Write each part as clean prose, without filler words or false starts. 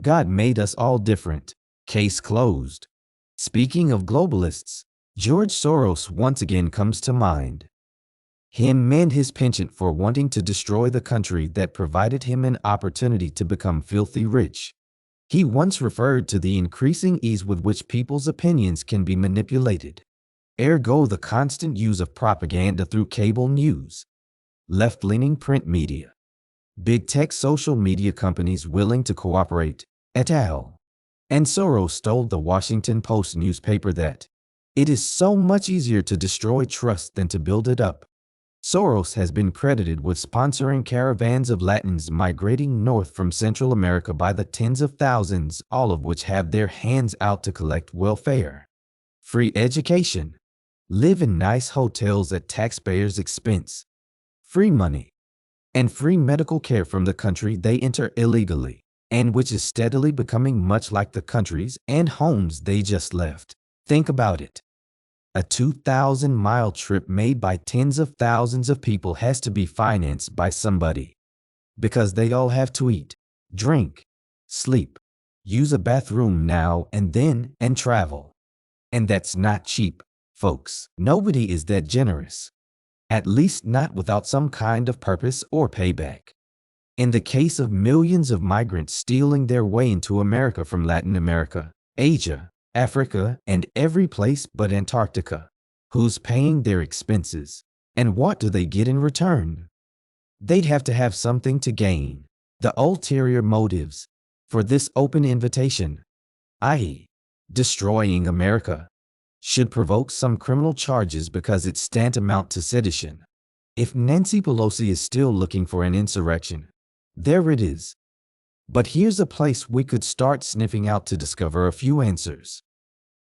God made us all different. Case closed. Speaking of globalists, George Soros once again comes to mind. Him and his penchant for wanting to destroy the country that provided him an opportunity to become filthy rich. He once referred to the increasing ease with which people's opinions can be manipulated. Ergo, the constant use of propaganda through cable news, left-leaning print media, big tech social media companies willing to cooperate, et al. And Soros told the Washington Post newspaper that it is so much easier to destroy trust than to build it up. Soros has been credited with sponsoring caravans of Latins migrating north from Central America by the tens of thousands, all of which have their hands out to collect welfare, free education, live in nice hotels at taxpayers' expense, free money, and free medical care from the country they enter illegally, and which is steadily becoming much like the countries and homes they just left. Think about it. A 2,000-mile trip made by tens of thousands of people has to be financed by somebody. Because they all have to eat, drink, sleep, use a bathroom now and then, and travel. And that's not cheap, folks. Nobody is that generous. At least not without some kind of purpose or payback. In the case of millions of migrants stealing their way into America from Latin America, Asia, Africa, and every place but Antarctica, who's paying their expenses? And what do they get in return? They'd have to have something to gain. The ulterior motives for this open invitation, i.e., destroying America, should provoke some criminal charges because it's tantamount to sedition. If Nancy Pelosi is still looking for an insurrection, there it is. But here's a place we could start sniffing out to discover a few answers.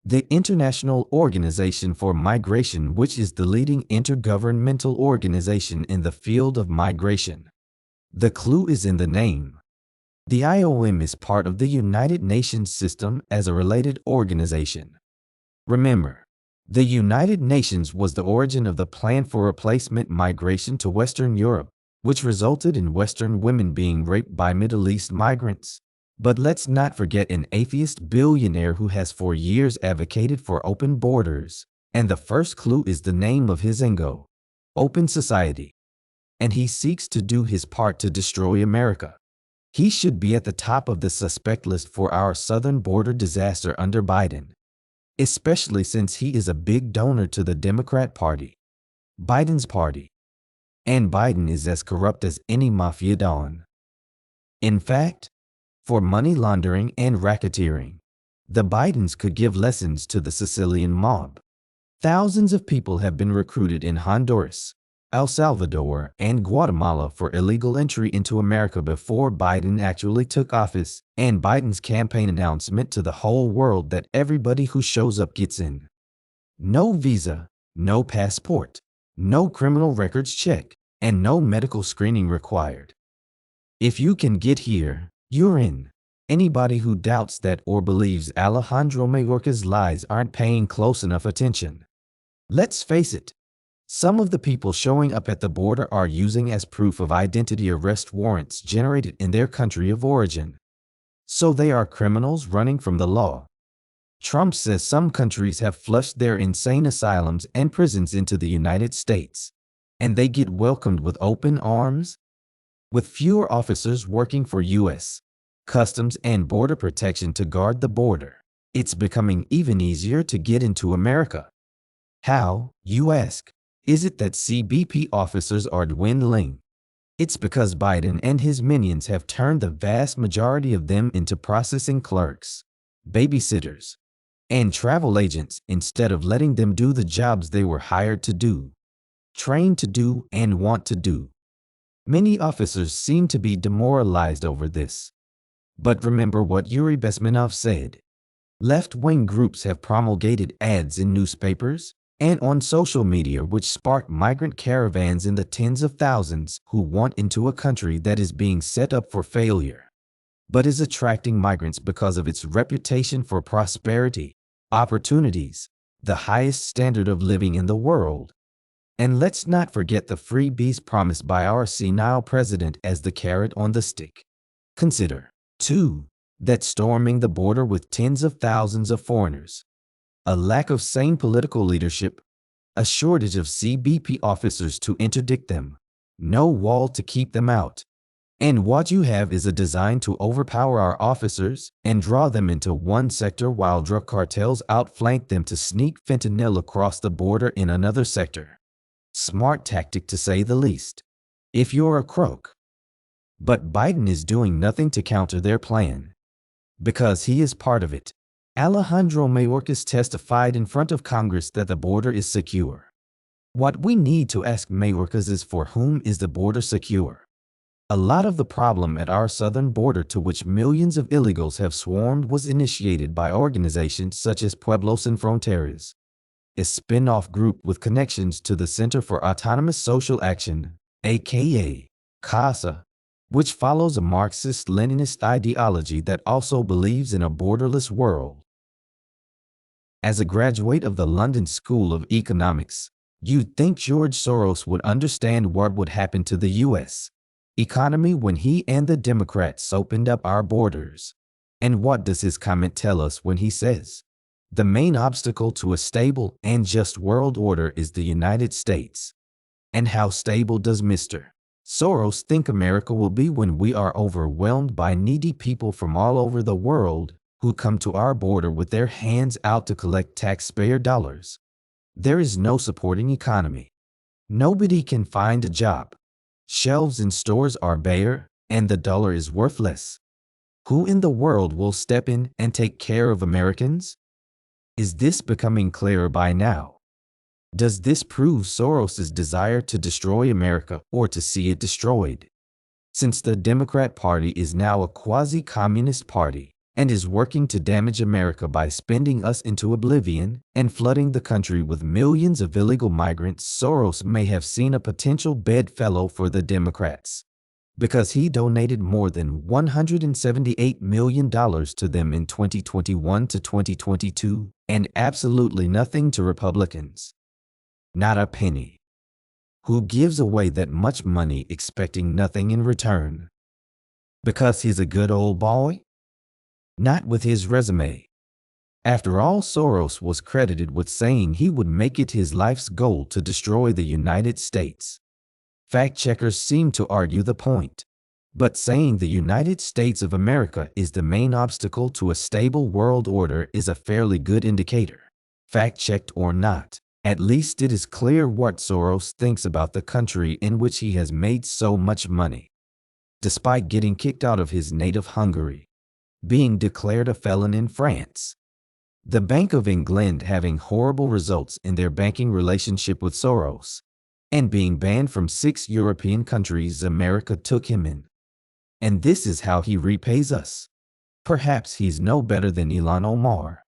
The International Organization for Migration, which is the leading intergovernmental organization in the field of migration. The clue is in the name. The IOM is part of the United Nations system as a related organization. Remember, the United Nations was the origin of the plan for replacement migration to Western Europe, which resulted in Western women being raped by Middle East migrants. But let's not forget an atheist billionaire who has for years advocated for open borders. And the first clue is the name of his INGO, Open Society. And he seeks to do his part to destroy America. He should be at the top of the suspect list for our southern border disaster under Biden, especially since he is a big donor to the Democrat Party, Biden's party. And Biden is as corrupt as any mafia don. In fact, for money laundering and racketeering, the Bidens could give lessons to the Sicilian mob. Thousands of people have been recruited in Honduras, El Salvador, and Guatemala for illegal entry into America before Biden actually took office, and Biden's campaign announcement to the whole world that everybody who shows up gets in. No visa, no passport, no criminal records check, and no medical screening required. If you can get here, you're in. Anybody who doubts that or believes Alejandro Mayorkas' lies aren't paying close enough attention. Let's face it, some of the people showing up at the border are using as proof of identity arrest warrants generated in their country of origin. So they are criminals running from the law. Trump says some countries have flushed their insane asylums and prisons into the United States, and they get welcomed with open arms. With fewer officers working for U.S. Customs and Border Protection to guard the border, it's becoming even easier to get into America. How, you ask, is it that CBP officers are dwindling? It's because Biden and his minions have turned the vast majority of them into processing clerks, babysitters, and travel agents instead of letting them do the jobs they were hired to do, trained to do, and want to do. Many officers seem to be demoralized over this. But remember what Yuri Bezmenov said. Left-wing groups have promulgated ads in newspapers and on social media which spark migrant caravans in the tens of thousands who want into a country that is being set up for failure, but is attracting migrants because of its reputation for prosperity, opportunities, the highest standard of living in the world. And let's not forget the freebies promised by our senile president as the carrot on the stick. Consider, too, That storming the border with tens of thousands of foreigners, a lack of sane political leadership, a shortage of CBP officers to interdict them, no wall to keep them out. And what you have is a design to overpower our officers and draw them into one sector while drug cartels outflank them to sneak fentanyl across the border in another sector. Smart tactic to say the least, if you're a crook. But Biden is doing nothing to counter their plan, because he is part of it. Alejandro Mayorkas testified in front of Congress that the border is secure. What we need to ask Mayorkas is, for whom is the border secure? A lot of the problem at our southern border, to which millions of illegals have swarmed, was initiated by organizations such as Pueblos Sin Fronteras, a spin-off group with connections to the Center for Autonomous Social Action, aka CASA, which follows a Marxist-Leninist ideology that also believes in a borderless world. As a graduate of the London School of Economics, you'd think George Soros would understand what would happen to the U.S. economy when he and the Democrats opened up our borders. And what does his comment tell us when he says, "The main obstacle to a stable and just world order is the United States"? And how stable does Mr. Soros think America will be when we are overwhelmed by needy people from all over the world who come to our border with their hands out to collect taxpayer dollars? There is no supporting economy. Nobody can find a job. Shelves in stores are bare, and the dollar is worthless. Who in the world will step in and take care of Americans? Is this becoming clearer by now? Does this prove Soros's desire to destroy America or to see it destroyed? Since the Democrat Party is now a quasi-communist party and is working to damage America by spending us into oblivion and flooding the country with millions of illegal migrants, Soros may have seen a potential bedfellow for the Democrats, because he donated more than $178 million to them in 2021 to 2022 and absolutely nothing to Republicans. Not a penny. Who gives away that much money expecting nothing in return? Because he's a good old boy? Not with his resume. After all, Soros was credited with saying he would make it his life's goal to destroy the United States. Fact-checkers seem to argue the point. But saying the United States of America is the main obstacle to a stable world order is a fairly good indicator. Fact-checked or not, at least it is clear what Soros thinks about the country in which he has made so much money. Despite getting kicked out of his native Hungary, being declared a felon in France, the Bank of England having horrible results in their banking relationship with Soros, and being banned from 6 European countries America took him in. And this is how he repays us. Perhaps he's no better than Ilhan Omar.